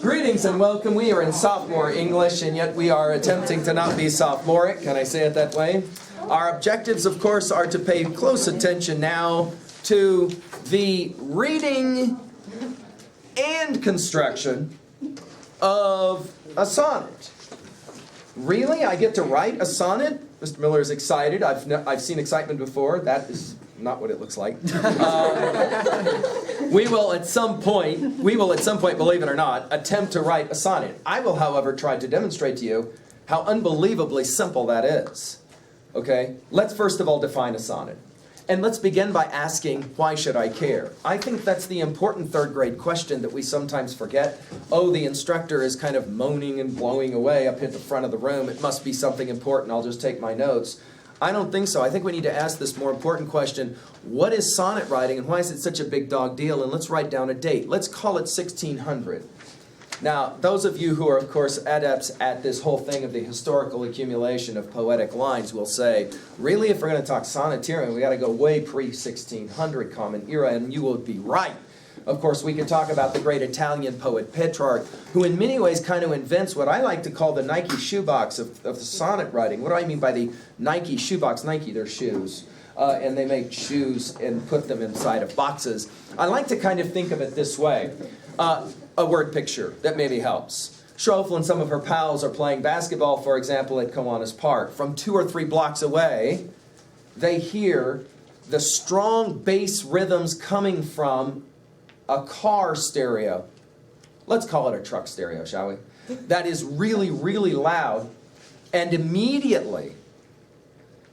Greetings and welcome. We are in sophomore English, and yet we are attempting to not be sophomoric. Can I say it that way? Our objectives, of course, are to pay close attention now to the reading and construction of a sonnet. Really? I get to write a sonnet? Mr. Miller is excited. I've seen excitement before. That is not what it looks like. We will at some point, believe it or not, attempt to write a sonnet. I will, however, try to demonstrate to you how unbelievably simple that is. Okay? Let's first of all define a sonnet. And let's begin by asking, why should I care? I think that's the important third grade question that we sometimes forget. Oh, the instructor is kind of moaning and blowing away up at the front of the room. It must be something important. I'll just take my notes. I don't think so. I think we need to ask this more important question. What is sonnet writing and why is it such a big dog deal? And let's write down a date. Let's call it 1600. Now, those of you who are, of course, adepts at this whole thing of the historical accumulation of poetic lines will say, really, if we're going to talk sonneteering, we got to go way pre-1600 Common Era, and you will be right. Of course, we could talk about the great Italian poet Petrarch, who in many ways kind of invents what I like to call the Nike shoebox of the sonnet writing. What do I mean by the Nike shoebox? Nike, they're shoes. And they make shoes and put them inside of boxes. I like to kind of think of it this way. A word picture that maybe helps. Soph and some of her pals are playing basketball, for example, at Kiwanis Park. From 2 or 3 blocks away, they hear the strong bass rhythms coming from a car stereo. Let's call it a truck stereo, shall we? That is really, really loud. And immediately,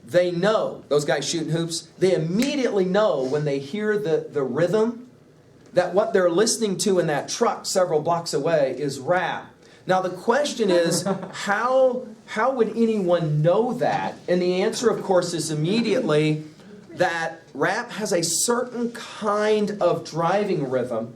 they know, those guys shooting hoops, they immediately know when they hear the rhythm that what they're listening to in that truck several blocks away is rap. Now the question is, how would anyone know that? And the answer, of course, is immediately that rap has a certain kind of driving rhythm,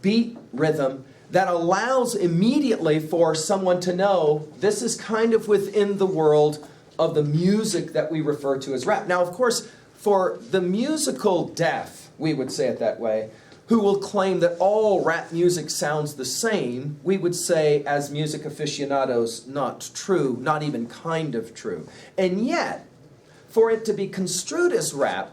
beat rhythm, that allows immediately for someone to know this is kind of within the world of the music that we refer to as rap. Now, of course, for the musical deaf, we would say it that way, who will claim that all rap music sounds the same, we would say, as music aficionados, not true, not even kind of true. And yet, for it to be construed as rap,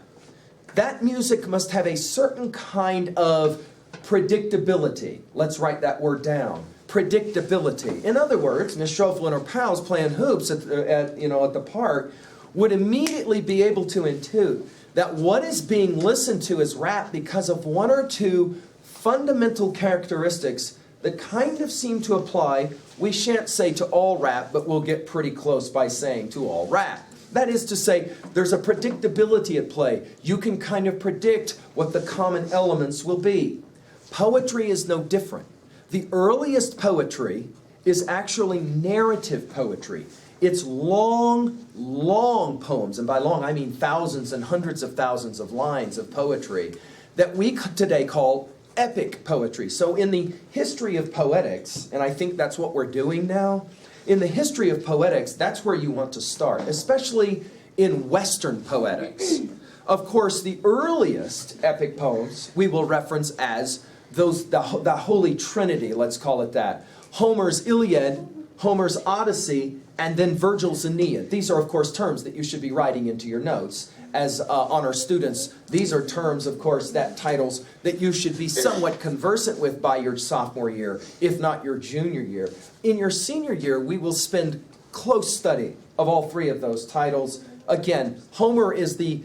that music must have a certain kind of predictability. Let's write that word down. Predictability. In other words, Miss Schoeffel and her pals playing hoops at the park would immediately be able to intuit that what is being listened to is rap because of 1 or 2 fundamental characteristics that kind of seem to apply, we shan't say to all rap, but we'll get pretty close by saying to all rap. That is to say, there's a predictability at play. You can kind of predict what the common elements will be. Poetry is no different. The earliest poetry is actually narrative poetry. It's long, long poems, and by long I mean thousands and hundreds of thousands of lines of poetry that we today call epic poetry. So in the history of poetics, and I think that's what we're doing now, in the history of poetics, that's where you want to start, especially in Western poetics. Of course, the earliest epic poems we will reference as the Holy Trinity, let's call it that. Homer's Iliad, Homer's Odyssey, and then Virgil's Aeneid. These are, of course, terms that you should be writing into your notes as honor students. These are terms, of course, titles that you should be somewhat conversant with by your sophomore year, if not your junior year. In your senior year, we will spend close study of all 3 of those titles. Again, Homer is the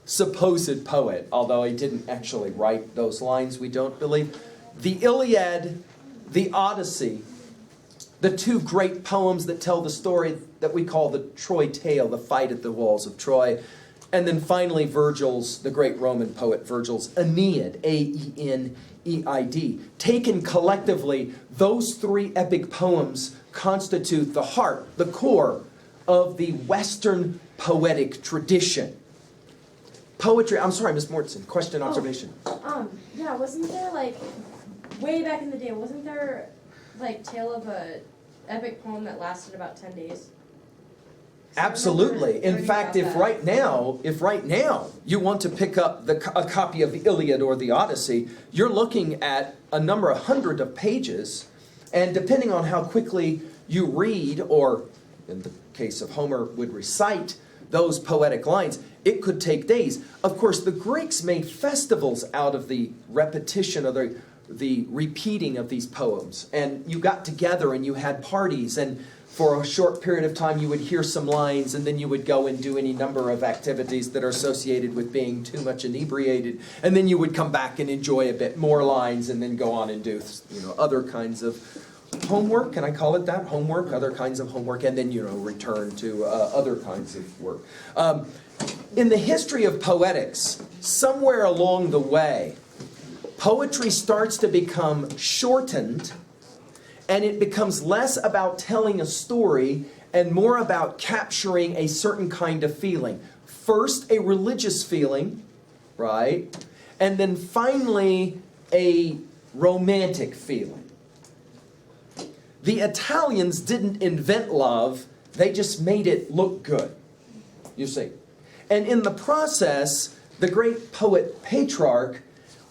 supposed poet, although he didn't actually write those lines, we don't believe. The Iliad, the Odyssey, the 2 great poems that tell the story that we call the Troy tale, the fight at the walls of Troy. And then finally, the great Roman poet Virgil's Aeneid, A-E-N-E-I-D. Taken collectively, those 3 epic poems constitute the heart, the core of the Western poetic tradition. Poetry, I'm sorry, Miss Mortensen, question, observation. Yeah, wasn't there, way back in the day, wasn't there, tale of a epic poem that lasted about 10 days? Absolutely. In fact, if right now you want to pick up a copy of the Iliad or the Odyssey, you're looking at a number of hundred of pages, and depending on how quickly you read, or in the case of Homer, would recite those poetic lines, it could take days. Of course, the Greeks made festivals out of the repetition of the repeating of these poems. And you got together and you had parties, and for a short period of time you would hear some lines, and then you would go and do any number of activities that are associated with being too much inebriated, and then you would come back and enjoy a bit more lines, and then go on and do other kinds of homework. Can I call it that? Homework, other kinds of homework, and then return to other kinds of work. In the history of poetics, somewhere along the way, poetry starts to become shortened, and it becomes less about telling a story and more about capturing a certain kind of feeling. First, a religious feeling, right? And then finally, a romantic feeling. The Italians didn't invent love, they just made it look good, you see. And in the process, the great poet Petrarch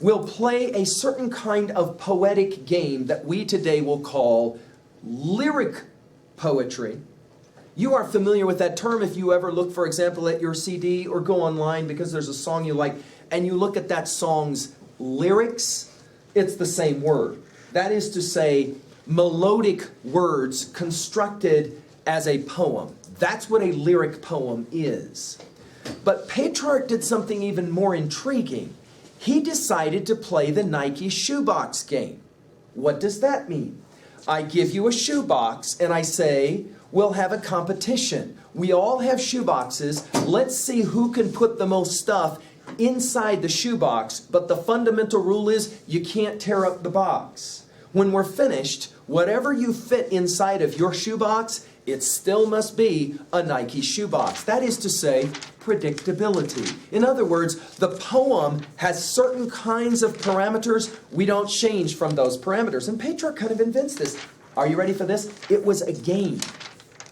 will play a certain kind of poetic game that we today will call lyric poetry. You are familiar with that term if you ever look, for example, at your CD or go online because there's a song you like, and you look at that song's lyrics, it's the same word. That is to say, melodic words constructed as a poem. That's what a lyric poem is. But Petrarch did something even more intriguing. He decided to play the Nike shoebox game. What does that mean? I give you a shoebox and I say, we'll have a competition. We all have shoeboxes. Let's see who can put the most stuff inside the shoebox. But the fundamental rule is you can't tear up the box. When we're finished, whatever you fit inside of your shoebox, it still must be a Nike shoebox. That is to say, predictability. In other words, the poem has certain kinds of parameters. We don't change from those parameters. And Petrarch kind of invents this. Are you ready for this? It was a game.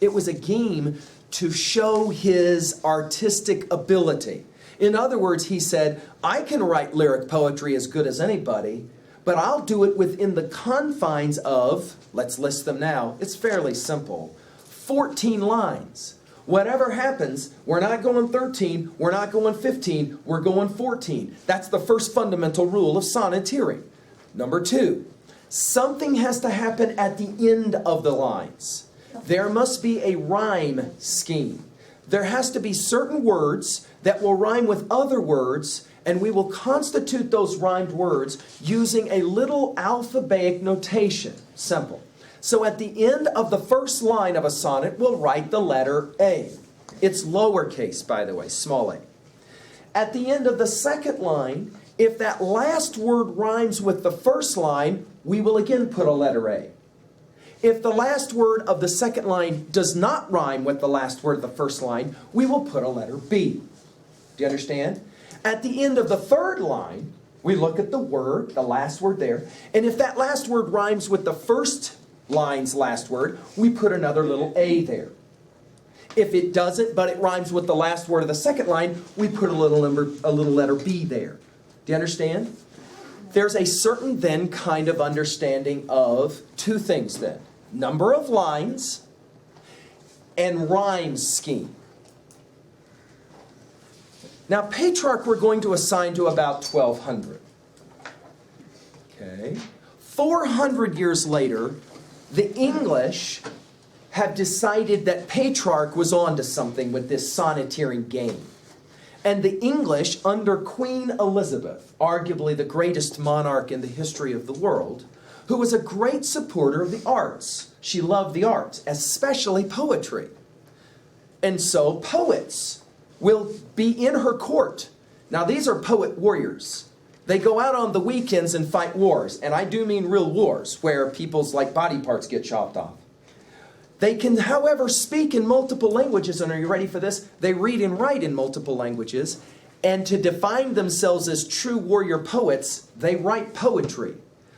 It was a game to show his artistic ability. In other words, he said, I can write lyric poetry as good as anybody, but I'll do it within the confines of, let's list them now, it's fairly simple, 14 lines. Whatever happens, we're not going 13, we're not going 15, we're going 14. That's the first fundamental rule of sonneteering. Number 2, something has to happen at the end of the lines. There must be a rhyme scheme. There has to be certain words that will rhyme with other words, and we will constitute those rhymed words using a little alphabetic notation. Simple. So at the end of the first line of a sonnet, we'll write the letter A. It's lowercase, by the way, small a. At the end of the second line, if that last word rhymes with the first line, we will again put a letter A. If the last word of the second line does not rhyme with the last word of the first line, we will put a letter B. Do you understand? At the end of the third line, we look at the word, the last word there, and if that last word rhymes with the first line's last word, we put another little A there. If it doesn't, but it rhymes with the last word of the second line, we put a little letter B there. Do you understand? There's a certain then kind of understanding of two things then. Number of lines and rhyme scheme. Now, Petrarch we're going to assign to about 1200. Okay. 400 years later, the English have decided that Petrarch was onto something with this sonneteering game. And the English, under Queen Elizabeth, arguably the greatest monarch in the history of the world, who was a great supporter of the arts. She loved the arts, especially poetry. And so poets will be in her court. Now these are poet warriors. They go out on the weekends and fight wars. And I do mean real wars, where people's body parts get chopped off. They can, however, speak in multiple languages. And are you ready for this? They read and write in multiple languages. And to define themselves as true warrior poets, they write poetry.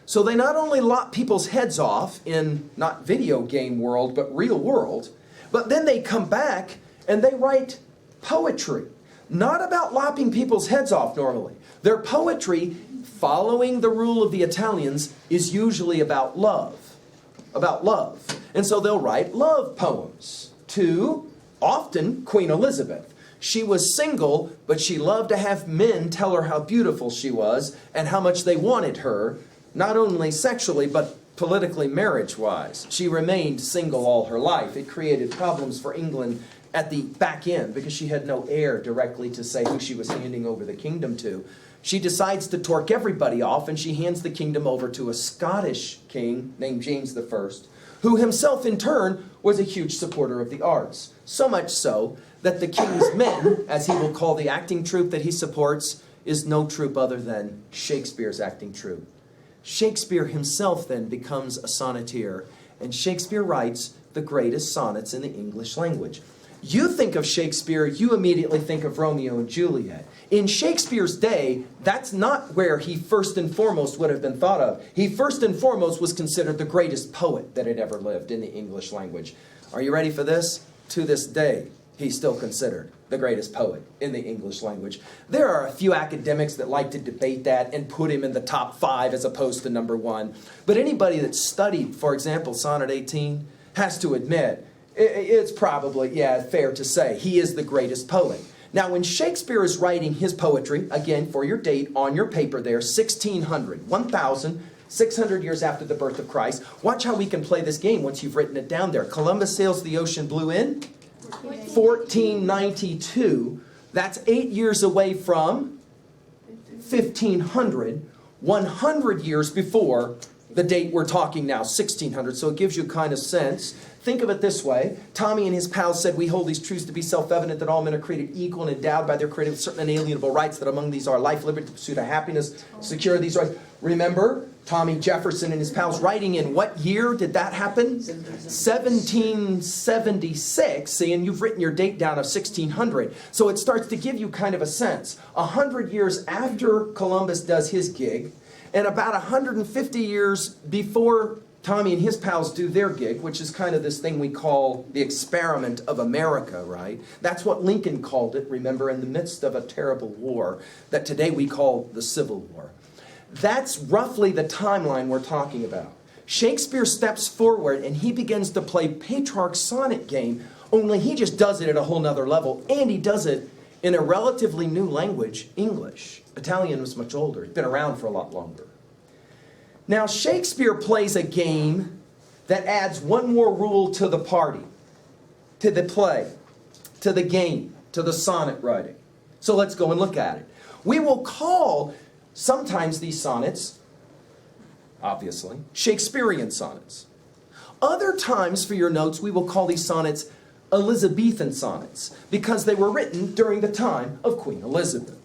So they not only lop people's heads off in not video game world, but real world, but then they come back And they write poetry, not about lopping people's heads off normally. Their poetry, following the rule of the Italians, is usually about love. About love. And so they'll write love poems to, often, Queen Elizabeth. She was single, but she loved to have men tell her how beautiful she was and how much they wanted her, not only sexually, but politically marriage-wise. She remained single all her life. It created problems for England at the back end because she had no heir directly to say who she was handing over the kingdom to. She decides to torque everybody off, and she hands the kingdom over to a Scottish king named James I, who himself in turn was a huge supporter of the arts. So much so that the king's men, as he will call the acting troupe that he supports, is no troupe other than Shakespeare's acting troupe. Shakespeare himself then becomes a sonneteer, and Shakespeare writes the greatest sonnets in the English language. You think of Shakespeare, you immediately think of Romeo and Juliet. In Shakespeare's day, that's not where he first and foremost would have been thought of. He first and foremost was considered the greatest poet that had ever lived in the English language. Are you ready for this? To this day, he's still considered the greatest poet in the English language. There are a few academics that like to debate that and put him in the top 5 as opposed to number 1. But anybody that studied, for example, Sonnet 18, has to admit, it's probably, fair to say, he is the greatest poet. Now, when Shakespeare is writing his poetry, again, for your date on your paper there, 1,600 years after the birth of Christ, watch how we can play this game once you've written it down there. Columbus sails the ocean blue in 1492. That's 8 years away from 1500, 100 years before the date we're talking now, 1600. So it gives you a kind of sense. Think of it this way. Tommy and his pals said, we hold these truths to be self-evident that all men are created equal and endowed by their creator with certain inalienable rights, that among these are life, liberty, the pursuit of happiness, secure these rights. Remember, Tommy Jefferson and his pals writing in what year did that happen? 1776. See, and you've written your date down of 1600. So it starts to give you kind of a sense. 100 years after Columbus does his gig, and about 150 years before Tommy and his pals do their gig, which is kind of this thing we call the experiment of America, right? That's what Lincoln called it, remember, in the midst of a terrible war that today we call the Civil War. That's roughly the timeline we're talking about. Shakespeare steps forward and he begins to play Petrarch's sonnet game, only he just does it at a whole nother level, and he does it in a relatively new language, English. Italian was much older. It's been around for a lot longer. Now, Shakespeare plays a game that adds one more rule to the party, to the play, to the game, to the sonnet writing. So let's go and look at it. We will call sometimes these sonnets, obviously, Shakespearean sonnets. Other times, for your notes, we will call these sonnets Elizabethan sonnets because they were written during the time of Queen Elizabeth.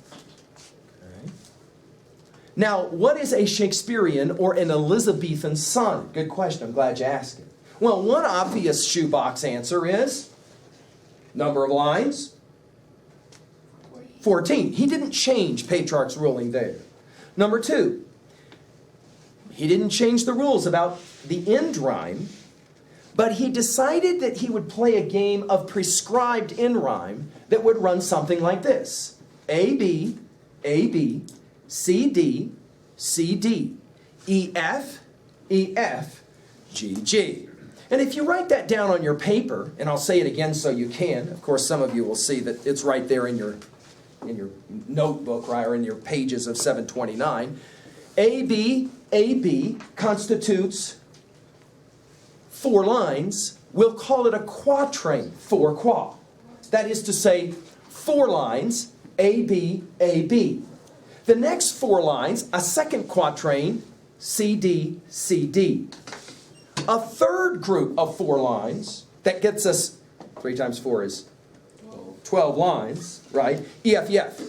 Now, what is a Shakespearean or an Elizabethan sonnet? Good question. I'm glad you asked it. Well, one obvious shoebox answer is number of lines, 14. He didn't change Petrarch's ruling there. Number 2, he didn't change the rules about the end rhyme, but he decided that he would play a game of prescribed end rhyme that would run something like this. A, B, C, D, C, D, E, F, E, F, G, G. And if you write that down on your paper, and I'll say it again so you can, of course some of you will see that it's right there in your notebook, right, or in your pages of 729. A, B constitutes 4 lines. We'll call it a quatrain, 4 qua. That is to say, 4 lines, A, B, A, B. The next 4 lines, a second quatrain, C, D, C, D. A third group of 4 lines, that gets us, 3 times 4 is 12 lines, right? E, F, E, F.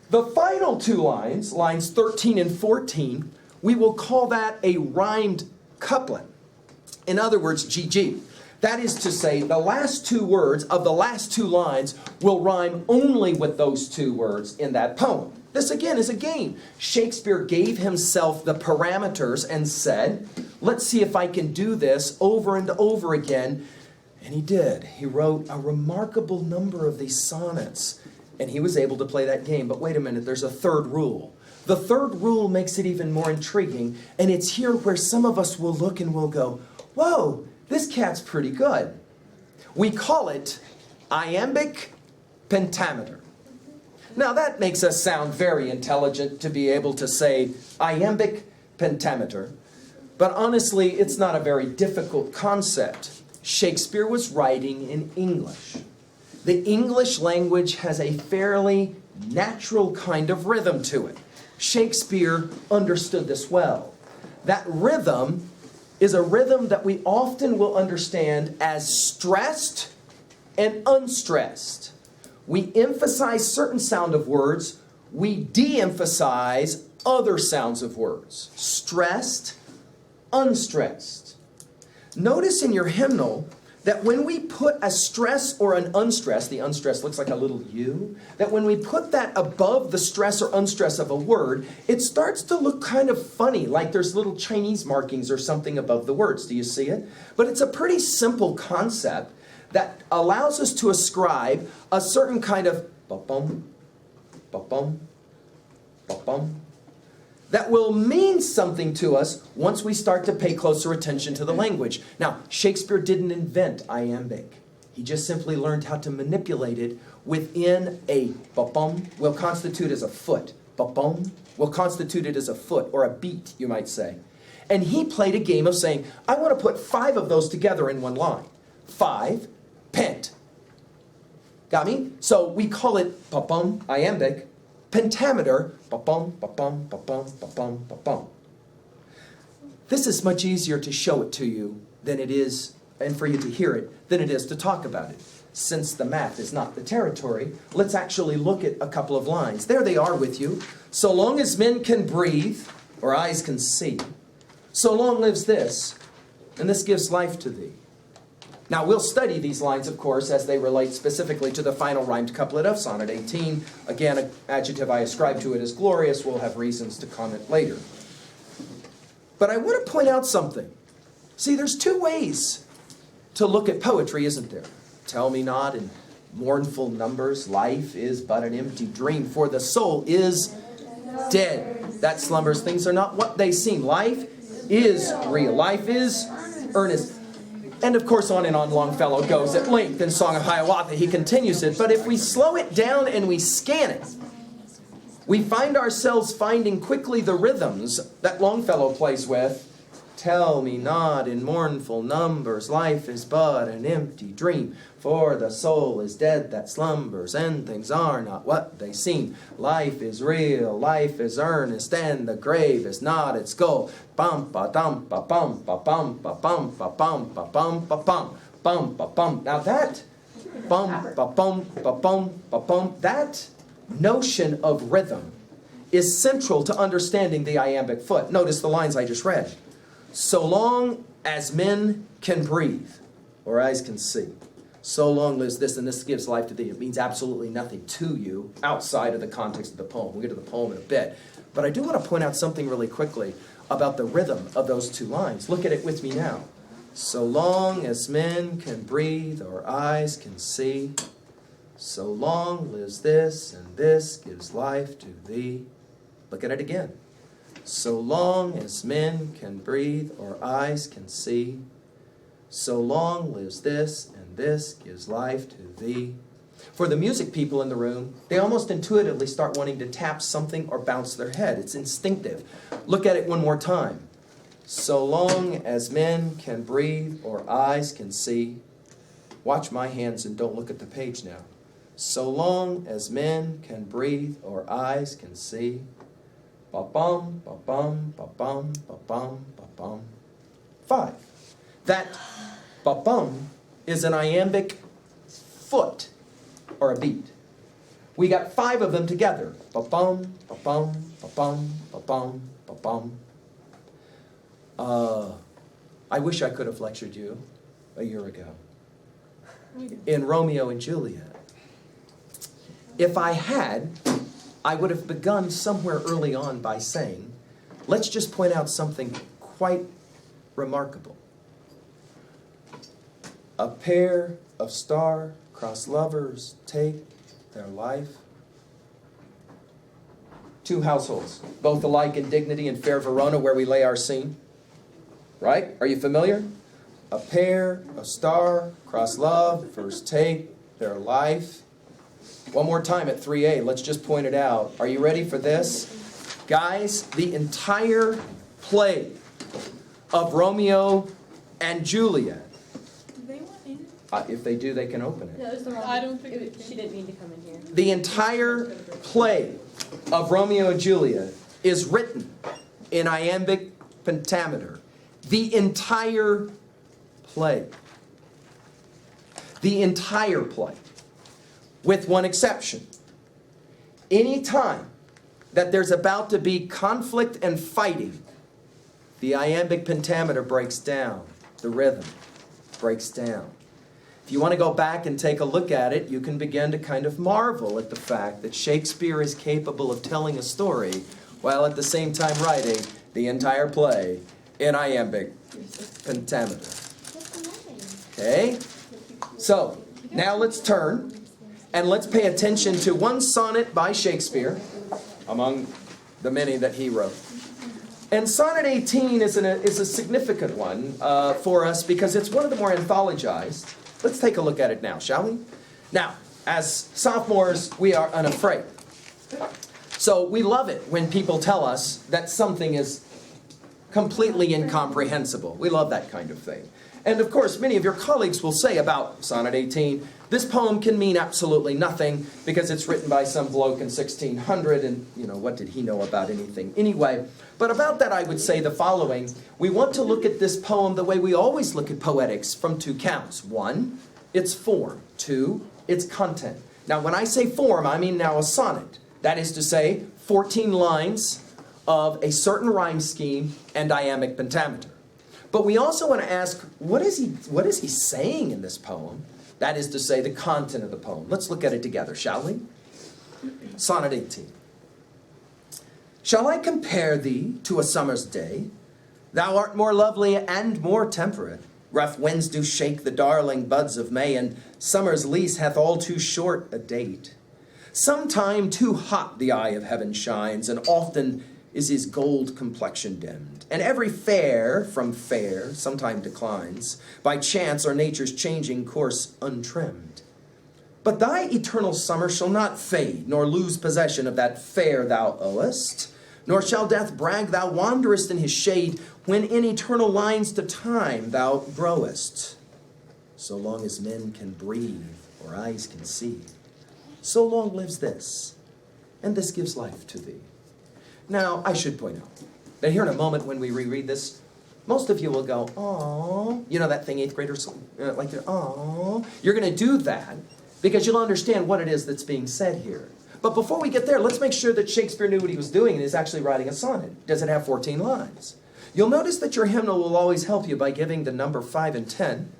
The final 2 lines, lines 13 and 14, we will call that a rhymed couplet. In other words, G, G. That is to say, the last 2 words of the last 2 lines will rhyme only with those 2 words in that poem. This, again, is a game. Shakespeare gave himself the parameters and said, let's see if I can do this over and over again. And he did. He wrote a remarkable number of these sonnets, and he was able to play that game. But wait a minute, there's a third rule. The third rule makes it even more intriguing, and it's here where some of us will look and we'll go, whoa, this cat's pretty good. We call it Iambic Pentameter. Now that makes us sound very intelligent to be able to say Iambic Pentameter, but honestly, it's not a very difficult concept. Shakespeare was writing in English. The English language has a fairly natural kind of rhythm to it. Shakespeare understood this well. That rhythm is a rhythm that we often will understand as stressed and unstressed. We emphasize certain sound of words, we de-emphasize other sounds of words. Stressed, unstressed. Notice in your hymnal that when we put a stress or an unstress, the unstress looks like a little U, that when we put that above the stress or unstress of a word, it starts to look kind of funny, like there's little Chinese markings or something above the words. Do you see it? But it's a pretty simple concept that allows us to ascribe a certain kind of ba-bum, ba-bum, ba-bum, that will mean something to us once we start to pay closer attention to the language. Now, Shakespeare didn't invent iambic. He just simply learned how to manipulate it within a ba-bum will constitute as a foot. Ba-bum will constitute it as a foot or a beat, you might say. And he played a game of saying, I want to put 5 of those together in one line. 5, pent. Got me? So we call it ba-bum, iambic, pentameter, ba-bum, ba-bum, ba-bum, ba-bum, ba-bum. This is much easier to show it to you than it is, and for you to hear it, than it is to talk about it. Since the math is not the territory, let's actually look at a couple of lines. There they are with you. So long as men can breathe, or eyes can see, so long lives this, and this gives life to thee. Now, we'll study these lines, of course, as they relate specifically to the final rhymed couplet of Sonnet 18. Again, an adjective I ascribe to it as glorious. We'll have reasons to comment later. But I want to point out something. See, there's 2 ways to look at poetry, isn't there? Tell me not in mournful numbers, life is but an empty dream, for the soul is dead. That slumbers, things are not what they seem. Life is real. Life is earnest. And of course, on and on Longfellow goes at length in Song of Hiawatha. He continues it. But if we slow it down and we scan it, we find ourselves finding quickly the rhythms that Longfellow plays with. Tell me not in mournful numbers, life is but an empty dream. For the soul is dead that slumbers, and things are not what they seem. Life is real, life is earnest, and the grave is not its goal. Bum ba dum ba bum ba bum ba bum ba bum ba bum ba bum bum ba bum. Now that bum ba bum ba bum ba bum, that notion of rhythm is central to understanding the iambic foot. Notice the lines I just read. So long as men can breathe, or eyes can see, so long lives this, and this gives life to thee. It means absolutely nothing to you outside of the context of the poem. We'll get to the poem in a bit. But I do want to point out something really quickly about the rhythm of those 2 lines. Look at it with me now. So long as men can breathe, or eyes can see, so long lives this, and this gives life to thee. Look at it again. So long as men can breathe or eyes can see, so long lives this, and this gives life to thee. For the music people in the room, they almost intuitively start wanting to tap something or bounce their head. It's instinctive. Look at it one more time. So long as men can breathe or eyes can see. Watch my hands and don't look at the page now. So long as men can breathe or eyes can see. Ba-bum, ba-bum, ba-bum, ba-bum, ba-bum. 5. That ba-bum is an iambic foot or a beat. We got 5 of them together. Ba-bum, ba-bum, ba-bum, ba-bum, ba-bum. I wish I could have lectured you a year ago in Romeo and Juliet. If I had, I would have begun somewhere early on by saying, let's just point out something quite remarkable. A pair of star-crossed lovers take their life. Two households, both alike in dignity in fair Verona, where we lay our scene. Right? Are you familiar? A pair of star-crossed lovers take their life. One more time at 3A. Let's just point it out. Are you ready for this? Guys, the entire play of Romeo and Juliet. Do they want in? If they do, they can open it. No, it was the wrong. I don't think they can. She didn't mean to come in here. The entire play of Romeo and Juliet is written in Iambic Pentameter. The entire play. The entire play. With one exception. Any time that there's about to be conflict and fighting, the Iambic Pentameter breaks down. The rhythm breaks down. If you want to go back and take a look at it, you can begin to kind of marvel at the fact that Shakespeare is capable of telling a story while at the same time writing the entire play in Iambic Pentameter. Okay? So, now let's turn and let's pay attention to one sonnet by Shakespeare among the many that he wrote. And Sonnet 18 is a significant one for us because it's one of the more anthologized. Let's take a look at it now, shall we? Now, as sophomores, we are unafraid. So we love it when people tell us that something is completely incomprehensible. We love that kind of thing. And of course, many of your colleagues will say about Sonnet 18, this poem can mean absolutely nothing because it's written by some bloke in 1600 and, you know, what did he know about anything anyway? But about that I would say the following. We want to look at this poem the way we always look at poetics from two counts. One, its form. Two, its content. Now when I say form, I mean now a sonnet. That is to say, 14 lines of a certain rhyme scheme and iambic pentameter. But we also want to ask, what is he saying in this poem? That is to say, the content of the poem. Let's look at it together, shall we? Sonnet 18. Shall I compare thee to a summer's day? Thou art more lovely and more temperate. Rough winds do shake the darling buds of May, and summer's lease hath all too short a date. Sometime too hot the eye of heaven shines, and often is his gold complexion dimmed. And every fair from fair sometime declines, by chance or nature's changing course untrimmed. But thy eternal summer shall not fade, nor lose possession of that fair thou owest, nor shall death brag thou wanderest in his shade, when in eternal lines to time thou growest. So long as men can breathe, or eyes can see, so long lives this, and this gives life to thee. Now, I should point out that here in a moment when we reread this, most of you will go, "Aww." You know that thing 8th graders like they're, "Aww." You're going to do that because you'll understand what it is that's being said here. But before we get there, let's make sure that Shakespeare knew what he was doing and is actually writing a sonnet. Does it have 14 lines? You'll notice that your hymnal will always help you by giving the number 5 and 10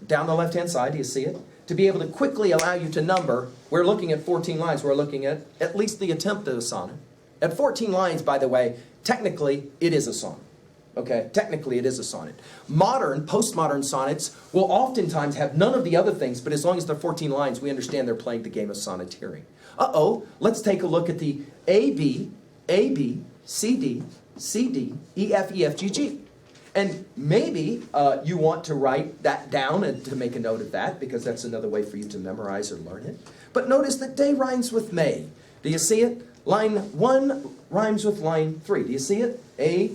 down the left-hand side. Do you see it? To be able to quickly allow you to number. We're looking at 14 lines. We're looking at least the attempt at a sonnet. At 14 lines, by the way, technically it is a sonnet. Okay? Technically it is a sonnet. Modern, postmodern sonnets will oftentimes have none of the other things, but as long as they're 14 lines, we understand they're playing the game of sonneteering. Let's take a look at the A, B, C, D, C, D, E, F, E, F, G, G. And maybe you want to write that down and to make a note of that, because that's another way for you to memorize or learn it. But notice that day rhymes with May. Do you see it? Line 1 rhymes with line 3. Do you see it? A,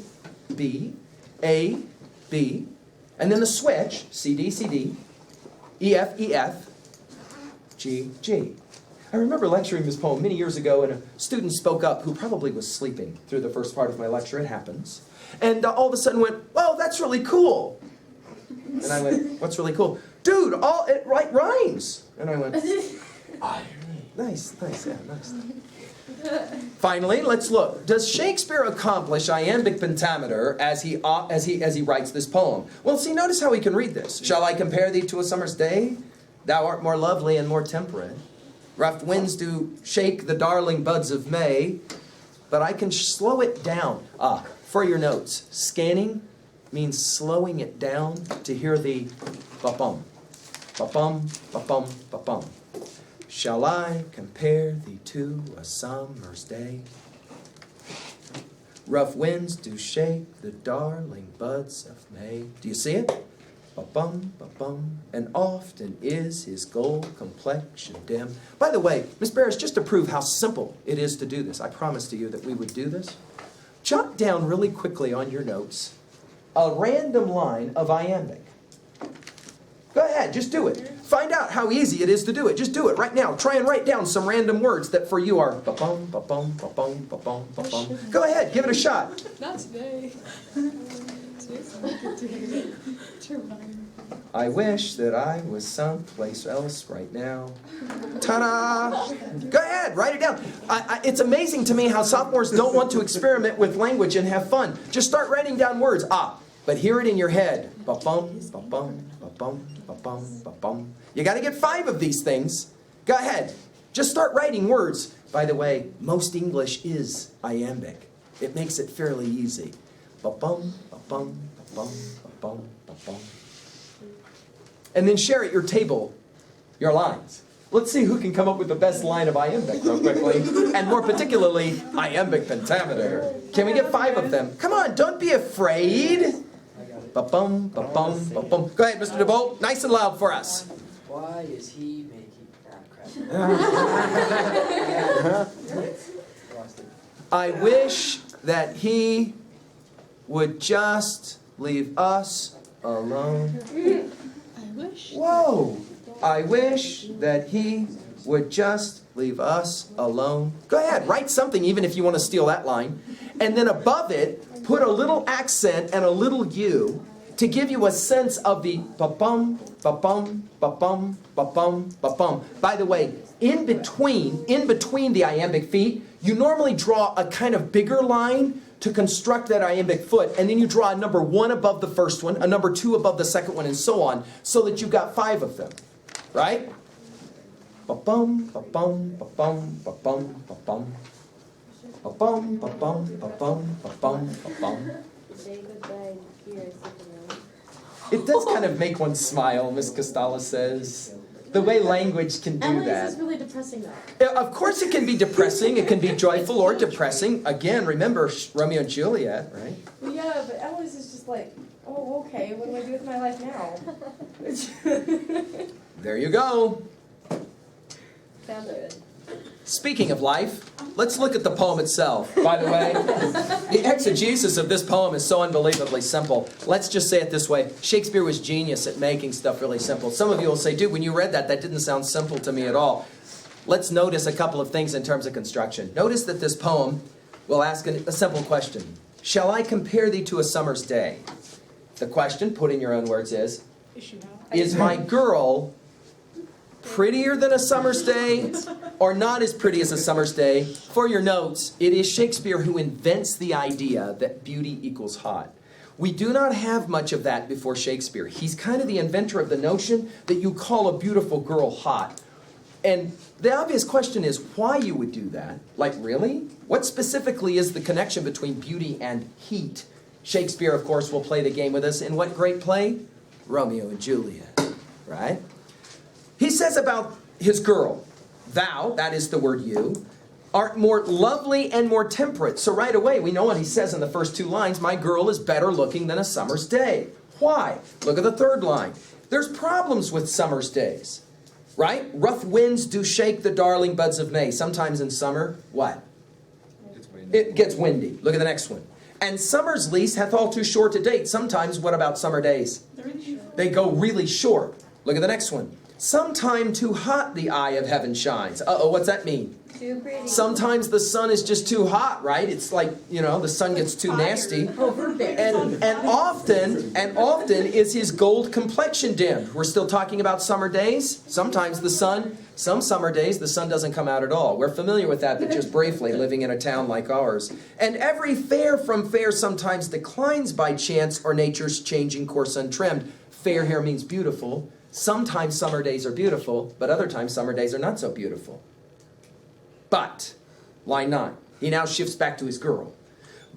B, and then the switch, C, D, E, F, G, G. I remember lecturing this poem many years ago, and a student spoke up who probably was sleeping through the first part of my lecture. It happens. And all of a sudden went, "Oh, that's really cool." And I went, "What's really cool?" "Dude, it rhymes." And I went, "Oh, nice, yeah, nice." Finally, let's look. Does Shakespeare accomplish iambic pentameter as he writes this poem? Well, see, notice how we can read this. Shall I compare thee to a summer's day? Thou art more lovely and more temperate. Rough winds do shake the darling buds of May. But I can slow it down. For your notes, scanning means slowing it down to hear the ba-bum, ba-bum, ba-bum, ba-bum. Shall I compare thee to a summer's day? Rough winds do shake the darling buds of May. Do you see it? Ba-bum, ba-bum, and often is his gold complexion dim. By the way, Miss Barris, just to prove how simple it is to do this, I promised to you that we would do this. Jot down really quickly on your notes a random line of iambic. Go ahead, just do it. Find out how easy it is to do it. Just do it right now. Try and write down some random words that for you are ba-bum, ba-bum, ba-bum, ba-bum, ba-bum. Go ahead, give it a shot. Not today. I wish that I was someplace else right now. Ta-da! Go ahead, write it down. It's amazing to me how sophomores don't want to experiment with language and have fun. Just start writing down words. But hear it in your head. Ba-bum, ba-bum, ba-bum, ba-bum, ba-bum. You got to get 5 of these things. Go ahead. Just start writing words. By the way, most English is iambic. It makes it fairly easy. Ba-bum, ba-bum, ba-bum, ba-bum, ba-bum. And then share at your table your lines. Let's see who can come up with the best line of iambic real quickly. And more particularly, Iambic Pentameter. Can we get 5 of them? Come on, don't be afraid. Ba-bum, ba-bum, ba-bum. Go ahead, Mr. DeBolt. Nice and loud for us. Why is he making crap? I wish that he would just leave us alone. I wish. Whoa! I wish that he would just leave us alone. Go ahead, write something even if you want to steal that line. And then above it, put a little accent and a little U to give you a sense of the ba-bum, ba-bum, ba-bum, ba-bum, ba-bum. By the way, in between the iambic feet, you normally draw a kind of bigger line to construct that iambic foot, and then you draw a number 1 above the first one, a number 2 above the second one, and so on, so that you've got 5 of them. Right? Ba-bum, ba-bum, ba-bum, ba-bum, ba-bum. Ba-bum, ba-bum, ba-bum, ba-bum, ba-bum. It does kind of make one smile, Miss Costala says. The way language can do Emily's that. is really depressing though. Of course it can be depressing. It can be joyful or depressing. Again, remember Romeo and Juliet, right? Well, yeah, but Emily's is just like, oh, okay, what do I do with my life now? There you go. Found it. Speaking of life, let's look at the poem itself. By the way, the exegesis of this poem is so unbelievably simple. Let's just say it this way. Shakespeare was genius at making stuff really simple. Some of you will say, dude, when you read that didn't sound simple to me at all. Let's notice a couple of things in terms of construction. Notice that this poem will ask a simple question. Shall I compare thee to a summer's day? The question, put in your own words, is my girl prettier than a summer's day or not as pretty as a summer's day? For your notes, it is Shakespeare who invents the idea that beauty equals hot. We do not have much of that before Shakespeare. He's kind of the inventor of the notion that you call a beautiful girl hot. And the obvious question is why you would do that. Like, really? What specifically is the connection between beauty and heat? Shakespeare, of course, will play the game with us in what great play? Romeo and Juliet, right? He says about his girl, thou, that is the word you, art more lovely and more temperate. So right away, we know what he says in the first 2 lines. My girl is better looking than a summer's day. Why? Look at the 3rd line. There's problems with summer's days, right? Rough winds do shake the darling buds of May. Sometimes in summer, what? It gets windy. Look at the next one. And summer's lease hath all too short a date. Sometimes, what about summer days? They go really short. Look at the next one. Sometime too hot the eye of heaven shines. Uh-oh, what's that mean? Too pretty. Sometimes the sun is just too hot, right? It's like, the sun gets too nasty. And often is his gold complexion dimmed. We're still talking about summer days. Sometimes some summer days, the sun doesn't come out at all. We're familiar with that, but just briefly, living in a town like ours. And every fair from fair sometimes declines by chance or nature's changing course untrimmed. Fair here means beautiful. Sometimes summer days are beautiful, but other times summer days are not so beautiful. But, line 9, he now shifts back to his girl.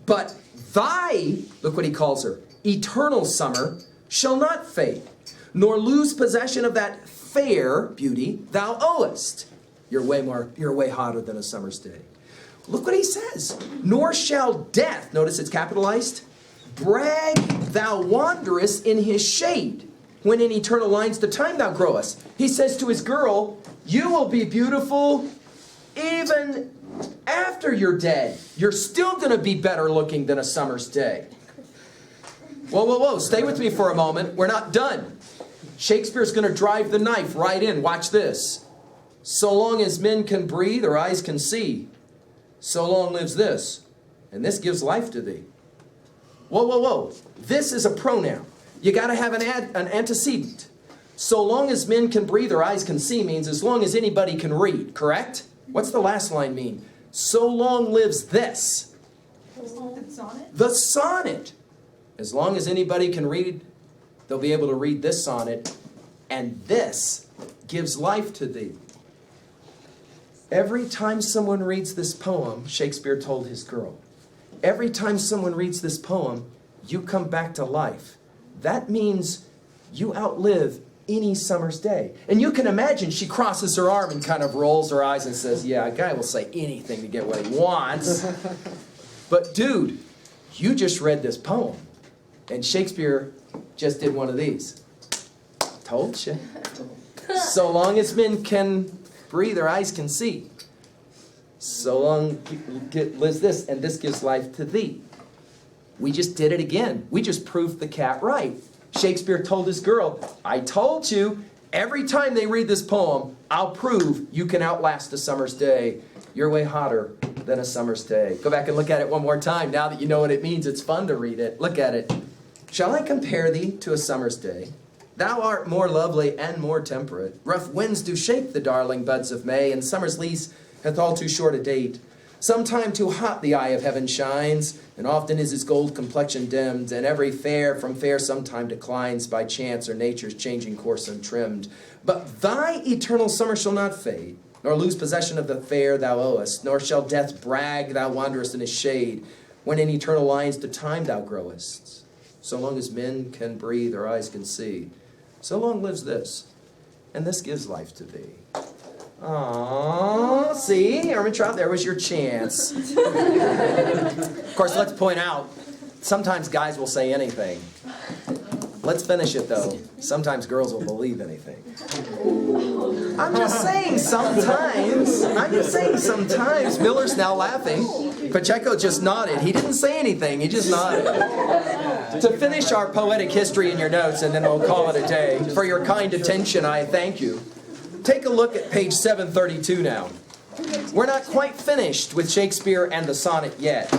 But thy, look what he calls her, eternal summer shall not fade, nor lose possession of that fair beauty thou owest. You're way hotter than a summer's day. Look what he says. Nor shall death, notice it's capitalized, brag thou wanderest in his shade, when in eternal lines the time thou growest. He says to his girl, you will be beautiful even after you're dead. You're still going to be better looking than a summer's day. Whoa. Stay with me for a moment. We're not done. Shakespeare's going to drive the knife right in. Watch this. So long as men can breathe or eyes can see, so long lives this, and this gives life to thee. Whoa. This is a pronoun. You got to have an antecedent. So long as men can breathe or eyes can see means as long as anybody can read, correct? What's the last line mean? So long lives this. The sonnet? The sonnet. As long as anybody can read, they'll be able to read this sonnet, and this gives life to thee. Every time someone reads this poem, Shakespeare told his girl, every time someone reads this poem, you come back to life. That means you outlive any summer's day. And you can imagine she crosses her arm and kind of rolls her eyes and says, yeah, a guy will say anything to get what he wants. But dude, you just read this poem. And Shakespeare just did one of these. Told you. So long as men can breathe, their eyes can see. So long lives this, and this gives life to thee. We just did it again. We just proved the cat right. Shakespeare told his girl, I told you, every time they read this poem, I'll prove you can outlast a summer's day. You're way hotter than a summer's day. Go back and look at it one more time. Now that you know what it means, it's fun to read it. Look at it. Shall I compare thee to a summer's day? Thou art more lovely and more temperate. Rough winds do shake the darling buds of May, and summer's lease hath all too short a date. Sometime too hot the eye of heaven shines, and often is his gold complexion dimmed, and every fair from fair sometime declines by chance or nature's changing course untrimmed. But thy eternal summer shall not fade, nor lose possession of the fair thou owest, nor shall death brag thou wanderest in his shade, when in eternal lines to time thou growest. So long as men can breathe or eyes can see, so long lives this, and this gives life to thee. Aww, see, Ermintrout, there was your chance. Of course, let's point out, sometimes guys will say anything. Let's finish it, though. Sometimes girls will believe anything. I'm just saying sometimes. Miller's now laughing. Pacheco just nodded. He didn't say anything. He just nodded. To finish our poetic history in your notes, and then we'll call it a day. For your kind attention, I thank you. Take a look at page 732 now. We're not quite finished with Shakespeare and the sonnet yet.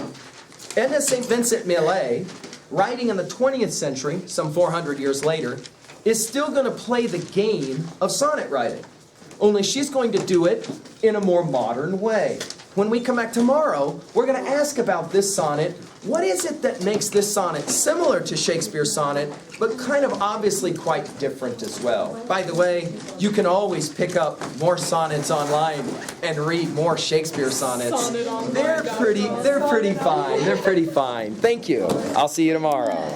Edna St. Vincent Millay, writing in the 20th century, some 400 years later, is still going to play the game of sonnet writing. Only she's going to do it in a more modern way. When we come back tomorrow, we're going to ask about this sonnet. What is it that makes this sonnet similar to Shakespeare's sonnet, but kind of obviously quite different as well? By the way, you can always pick up more sonnets online and read more Shakespeare sonnets. They're pretty fine. Thank you. I'll see you tomorrow.